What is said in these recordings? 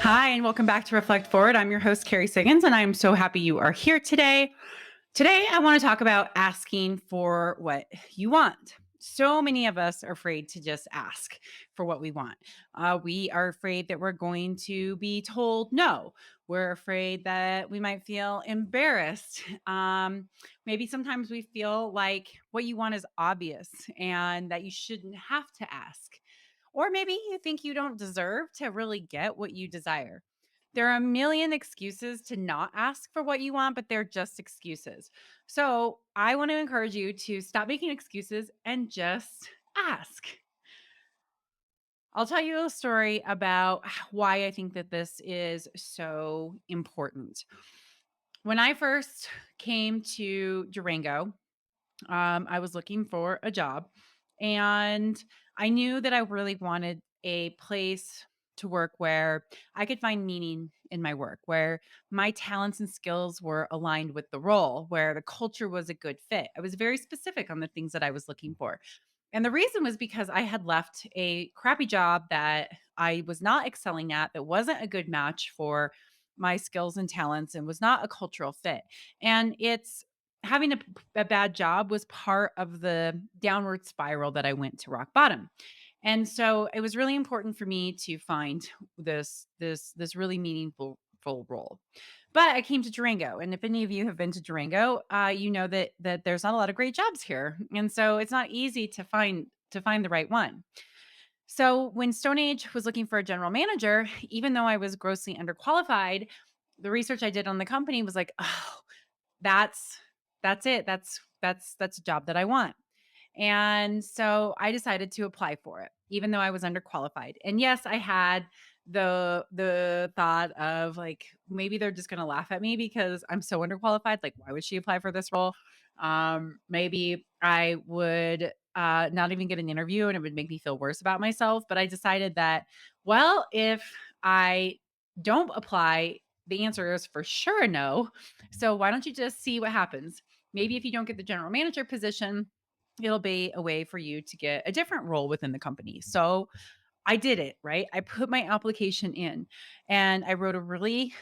Hi, and welcome back to Reflect Forward. I'm your host, Carrie Siggins, and I'm so happy you are here today. Today, I want to talk about asking for what you want. So many of us are afraid to just ask for what we want. We are afraid that we're going to be told no. We're afraid that we might feel embarrassed. Maybe sometimes we feel like what you want is obvious and that you shouldn't have to ask. Or maybe you think you don't deserve to really get what you desire. There are a million excuses to not ask for what you want, but they're just excuses. So I want to encourage you to stop making excuses and just ask. I'll tell you a story about why I think that this is so important. When I first came to Durango, I was looking for a job and I knew that I really wanted a place to work where I could find meaning in my work, where my talents and skills were aligned with the role, where the culture was a good fit. I was very specific on the things that I was looking for. And the reason was because I had left a crappy job that I was not excelling at, that wasn't a good match for my skills and talents and was not a cultural fit. And it's having a bad job was part of the downward spiral that I went to rock bottom. And so it was really important for me to find this really meaningful full role. But I came to Durango, and if any of you have been to Durango, you know that there's not a lot of great jobs here, and so it's not easy to find the right one. So when Stone Age was looking for a general manager, even though I was grossly underqualified, the research I did on the company was like, oh, that's that's it. That's a job that I want. And so I decided to apply for it, even though I was underqualified. And yes, I had the thought of like maybe they're just gonna laugh at me because I'm so underqualified. Like, why would she apply for this role? Maybe I would not even get an interview and it would make me feel worse about myself. But I decided that, well, if I don't apply, the answer is for sure a no. So why don't you just see what happens? Maybe if you don't get the general manager position, it'll be a way for you to get a different role within the company. So I did it, right? I put my application in and I wrote a really,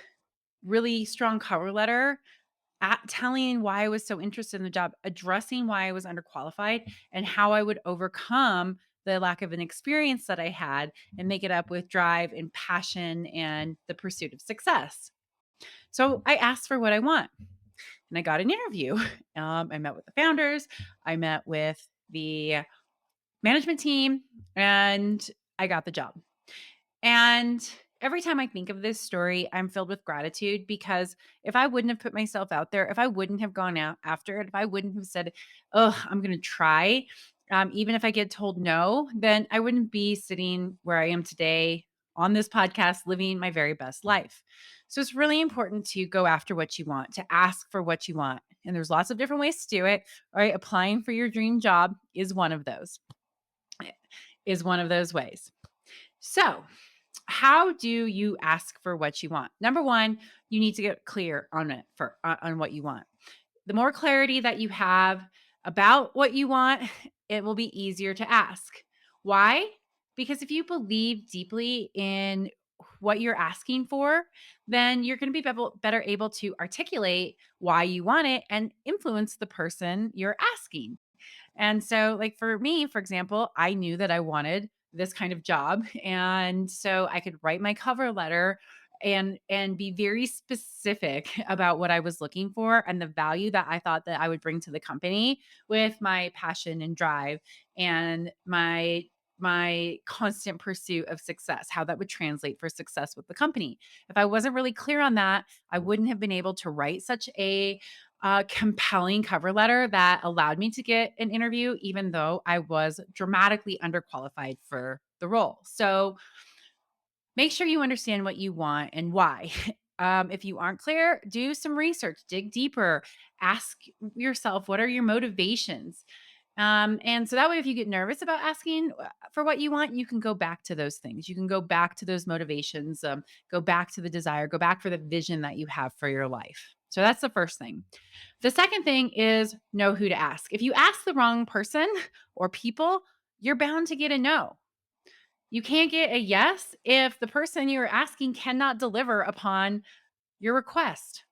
really strong cover letter telling why I was so interested in the job, addressing why I was underqualified and how I would overcome the lack of an experience that I had and make it up with drive and passion and the pursuit of success. So I asked for what I want and I got an interview. I met with the founders, I met with the management team, and I got the job. And every time I think of this story, I'm filled with gratitude because if I wouldn't have put myself out there, if I wouldn't have gone out after it, if I wouldn't have said, oh, I'm going to try, even if I get told no, then I wouldn't be sitting where I am today on this podcast, living my very best life. So it's really important to go after what you want, to ask for what you want. And there's lots of different ways to do it. All right. Applying for your dream job is one of those, is one of those ways. So, how do you ask for what you want? Number one, you need to get clear on it for on what you want. The more clarity that you have about what you want, it will be easier to ask. Why? Because if you believe deeply in what you're asking for, then you're going to be better able to articulate why you want it and influence the person you're asking. And so, like for me, for example, I knew that I wanted this kind of job. And so I could write my cover letter and be very specific about what I was looking for and the value that I thought that I would bring to the company with my passion and drive and my constant pursuit of success, how that would translate for success with the company. If I wasn't really clear on that, I wouldn't have been able to write such a compelling cover letter that allowed me to get an interview, even though I was dramatically underqualified for the role. So make sure you understand what you want and why. If you aren't clear, do some research, dig deeper, ask yourself, what are your motivations? And so that way, if you get nervous about asking for what you want, you can go back to those things. You can go back to those motivations, go back to the desire, go back for the vision that you have for your life. So that's the first thing. The second thing is know who to ask. If you ask the wrong person or people, you're bound to get a no. You can't get a yes if the person you're asking cannot deliver upon your request.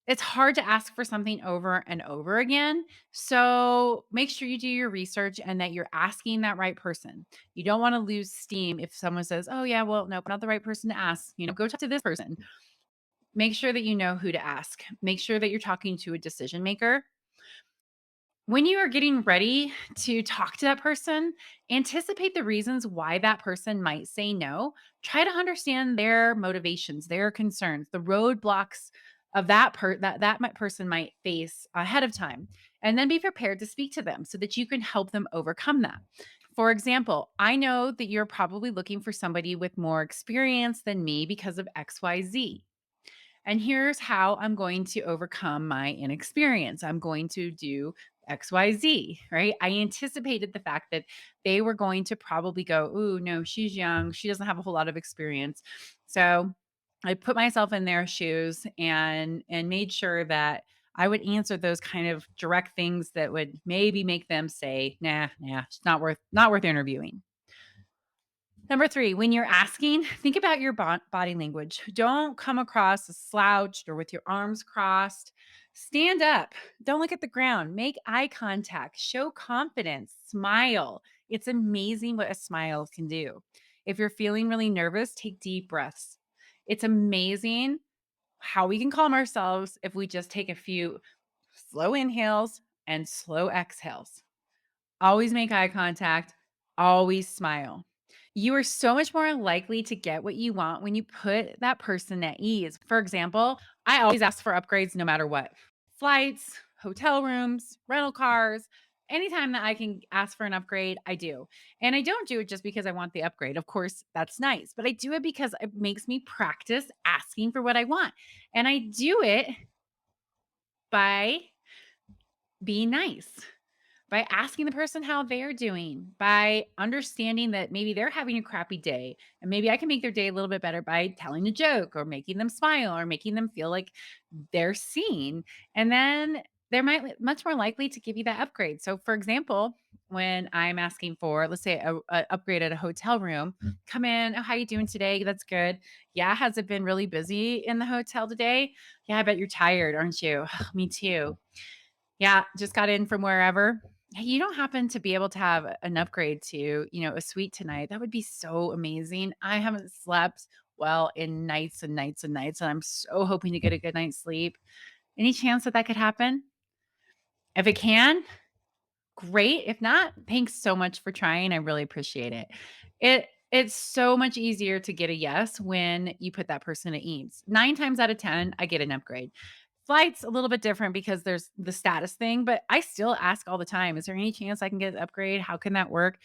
It's hard to ask for something over and over again. So make sure you do your research and that you're asking that right person. You don't want to lose steam if someone says, oh, yeah, well, nope, not the right person to ask. Go talk to this person. Make sure that you know who to ask. Make sure that you're talking to a decision maker. When you are getting ready to talk to that person, anticipate the reasons why that person might say no. Try to understand their motivations, their concerns, the roadblocks of that person might face ahead of time, and then be prepared to speak to them so that you can help them overcome that. For example, I know that you're probably looking for somebody with more experience than me because of XYZ. And here's how I'm going to overcome my inexperience. I'm going to do XYZ, right? I anticipated the fact that they were going to probably go, ooh, no, she's young. She doesn't have a whole lot of experience. So I put myself in their shoes and made sure that I would answer those kind of direct things that would maybe make them say, nah, it's not worth interviewing. Number 3, when you're asking, think about your body language. Don't come across as slouched or with your arms crossed. Stand up. Don't look at the ground. Make eye contact. Show confidence. Smile. It's amazing what a smile can do. If you're feeling really nervous, take deep breaths. It's amazing how we can calm ourselves if we just take a few slow inhales and slow exhales. Always make eye contact, always smile. You are so much more likely to get what you want when you put that person at ease. For example, I always ask for upgrades no matter what. Flights, hotel rooms, rental cars, anytime that I can ask for an upgrade, I do. And I don't do it just because I want the upgrade. Of course, that's nice, but I do it because it makes me practice asking for what I want. And I do it by being nice, by asking the person how they're doing, by understanding that maybe they're having a crappy day and maybe I can make their day a little bit better by telling a joke or making them smile or making them feel like they're seen. And then they're much more likely to give you that upgrade. So, for example, when I'm asking for, let's say, a upgrade at a hotel room, come in. Oh, how you doing today? That's good. Yeah, has it been really busy in the hotel today? Yeah, I bet you're tired, aren't you? Me too. Yeah, just got in from wherever. Hey, you don't happen to be able to have an upgrade to, a suite tonight? That would be so amazing. I haven't slept well in nights and nights and nights, and I'm so hoping to get a good night's sleep. Any chance that that could happen? If it can, great. If not, thanks so much for trying. I really appreciate it. It's so much easier to get a yes when you put that person at ease. 9 times out of 10, I get an upgrade. Flight's a little bit different because there's the status thing, but I still ask all the time, "Is there any chance I can get an upgrade? How can that work?"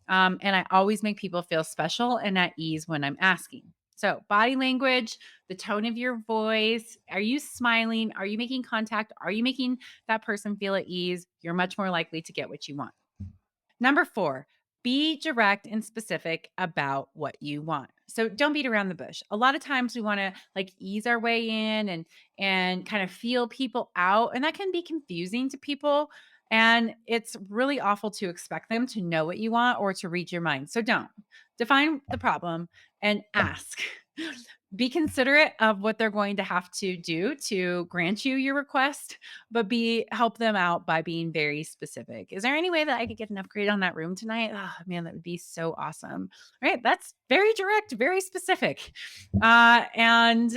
And I always make people feel special and at ease when I'm asking. So, body language, the tone of your voice, are you smiling? Are you making contact? Are you making that person feel at ease? You're much more likely to get what you want. Number 4, be direct and specific about what you want. So don't beat around the bush. A lot of times we want to like ease our way in and kind of feel people out, and that can be confusing to people, and it's really awful to expect them to know what you want or to read your mind. So don't. Define the problem and ask. Be considerate of what they're going to have to do to grant you your request, but be help them out by being very specific. Is there any way that I could get an upgrade on that room tonight? Oh man, that would be so awesome. Right? That's very direct, very specific, and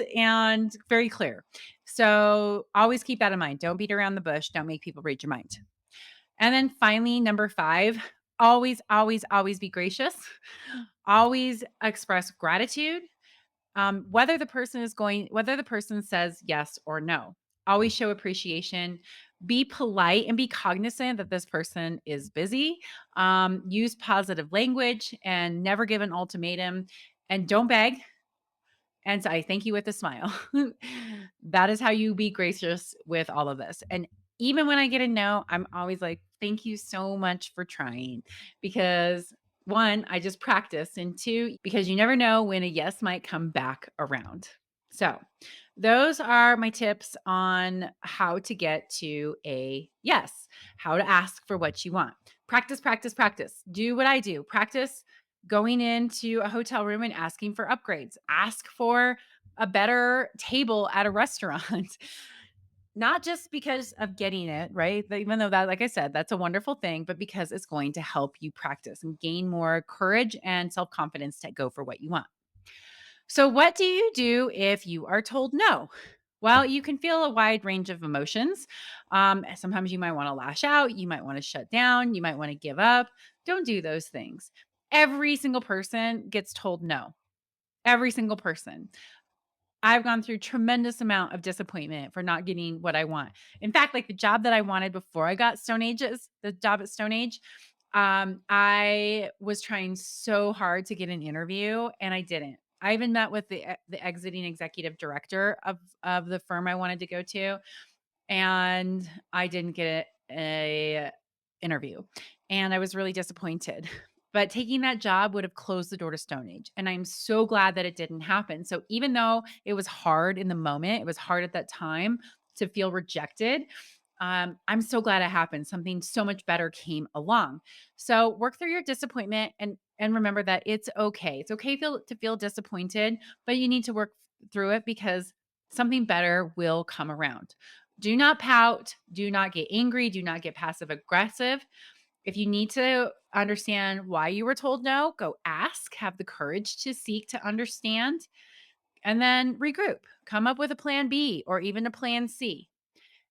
very clear. So always keep that in mind. Don't beat around the bush. Don't make people read your mind. And then finally, number 5, always, always, always be gracious. Always express gratitude, whether the person says yes or no. Always show appreciation. Be polite and be cognizant that this person is busy. Use positive language and never give an ultimatum. And don't beg. And so I thank you with a smile. That is how you be gracious with all of this. And even when I get a no, I'm always like, thank you so much for trying. Because one, I just practice. And two, because you never know when a yes might come back around. So those are my tips on how to get to a yes, how to ask for what you want. Practice, practice, practice. Do what I do. Practice going into a hotel room and asking for upgrades. Ask for a better table at a restaurant. Not just because of getting it, right? Even though that, like I said, that's a wonderful thing, but because it's going to help you practice and gain more courage and self confidence to go for what you want. So, what do you do if you are told no? Well, you can feel a wide range of emotions. Sometimes you might want to lash out, you might want to shut down, you might want to give up. Don't do those things. Every single person gets told no. Every single person. I've gone through tremendous amount of disappointment for not getting what I want. In fact, like the job that I wanted before I got the job at Stone Age, I was trying so hard to get an interview and I didn't. I even met with the exiting executive director of the firm I wanted to go to, and I didn't get a interview, and I was really disappointed. But taking that job would have closed the door to Stone Age, and I'm so glad that it didn't happen. So even though it was hard in the moment, it was hard at that time to feel rejected. I'm so glad it happened. Something so much better came along. So work through your disappointment and remember that it's okay. It's okay to feel disappointed, but you need to work through it because something better will come around. Do not pout. Do not get angry. Do not get passive aggressive. If you need to understand why you were told no, go ask, have the courage to seek to understand, and then regroup. Come up with a plan B or even a plan C.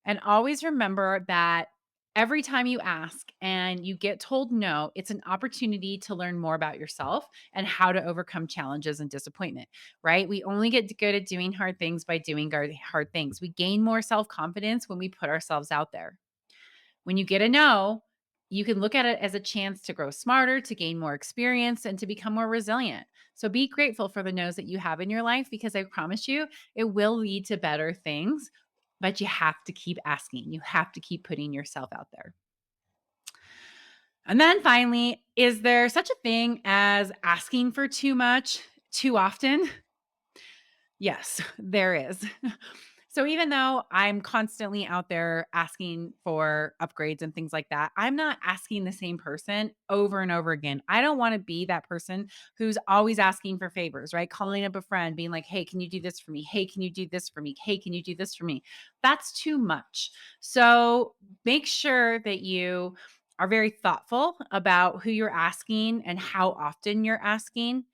And always remember that every time you ask and you get told no, it's an opportunity to learn more about yourself and how to overcome challenges and disappointment, right? We only get good at doing hard things by doing hard things. We gain more self confidence when we put ourselves out there. When you get a no, you can look at it as a chance to grow smarter, to gain more experience, and to become more resilient. So be grateful for the no's that you have in your life because I promise you it will lead to better things, but you have to keep asking. You have to keep putting yourself out there. And then finally, is there such a thing as asking for too much too often? Yes, there is. So even though I'm constantly out there asking for upgrades and things like that, I'm not asking the same person over and over again. I don't want to be that person who's always asking for favors, right? Calling up a friend, being like, hey, can you do this for me? Hey, can you do this for me? Hey, can you do this for me? That's too much. So make sure that you are very thoughtful about who you're asking and how often you're asking.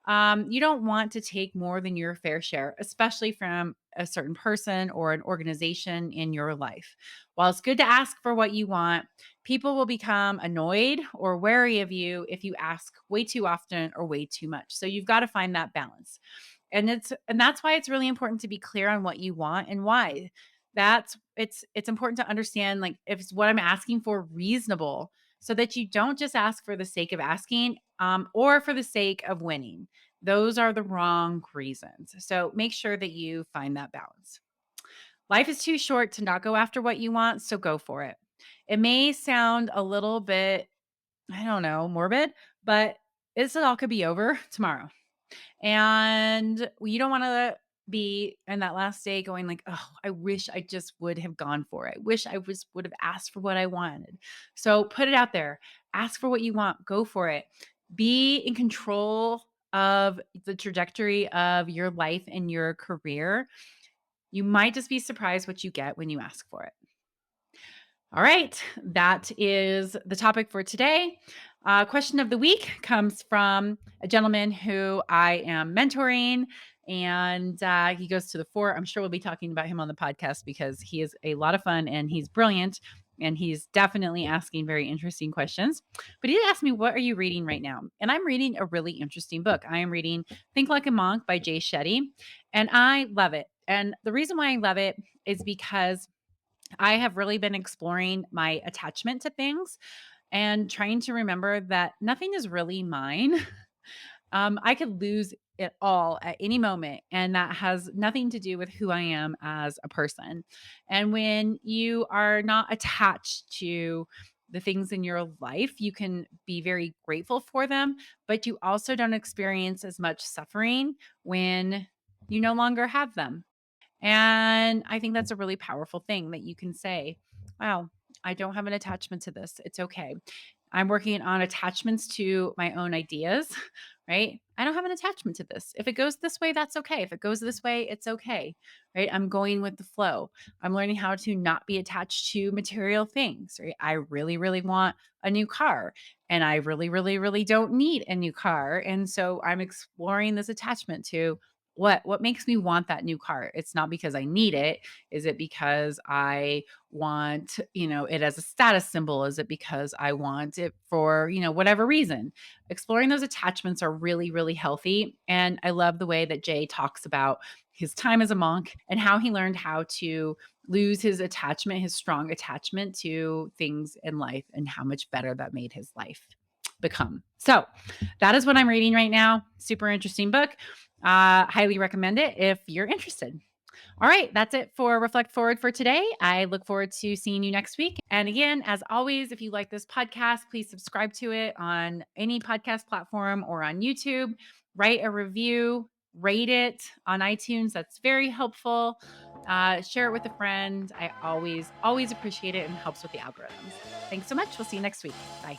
You don't want to take more than your fair share, especially from a certain person or an organization in your life. While it's good to ask for what you want, people will become annoyed or wary of you if you ask way too often or way too much. So you've got to find that balance. And that's why it's really important to be clear on what you want and why. It's important to understand like if it's what I'm asking for reasonable so that you don't just ask for the sake of asking or for the sake of winning. Those are the wrong reasons. So make sure that you find that balance. Life is too short to not go after what you want, so go for it. It may sound a little bit, I don't know, morbid, but it all could be over tomorrow. And you don't want to be in that last day going like, "Oh, I wish I just would have gone for it. I wish I would have asked for what I wanted." So put it out there. Ask for what you want. Go for it. Be in control of the trajectory of your life and your career. You might just be surprised what you get when you ask for it. All right, that is the topic for today. Question of the week comes from a gentleman who I am mentoring, and he goes to the fore. I'm sure we'll be talking about him on the podcast because he is a lot of fun and he's brilliant, and he's definitely asking very interesting questions. But he asked me, "What are you reading right now?" And I'm reading a really interesting book. I am reading Think Like a Monk by Jay Shetty, and I love it. And the reason why I love it is because I have really been exploring my attachment to things and trying to remember that nothing is really mine. I could lose it all at any moment, and that has nothing to do with who I am as a person. And when you are not attached to the things in your life, you can be very grateful for them, but you also don't experience as much suffering when you no longer have them. And I think that's a really powerful thing that you can say, wow, I don't have an attachment to this. It's okay. I'm working on attachments to my own ideas, right? I don't have an attachment to this. If it goes this way, that's okay. If it goes this way, it's okay, right? I'm going with the flow. I'm learning how to not be attached to material things, right? I really, really want a new car and I really, really, really don't need a new car. And so I'm exploring this attachment to what makes me want that new car. It's not because I need it. Is it because I want, it as a status symbol? Is it because I want it for, whatever reason? Exploring those attachments are really, really healthy. And I love the way that Jay talks about his time as a monk and how he learned how to lose his attachment, his strong attachment to things in life, and how much better that made his life become. So that is what I'm reading right now. Super interesting book. Highly recommend it if you're interested. All right, that's it for Reflect Forward for today. I look forward to seeing you next week. And again, as always, if you like this podcast, please subscribe to it on any podcast platform or on YouTube. Write a review, rate it on iTunes. That's very helpful. Share it with a friend. I always appreciate it and helps with the algorithms. Thanks so much. We'll see you next week. Bye.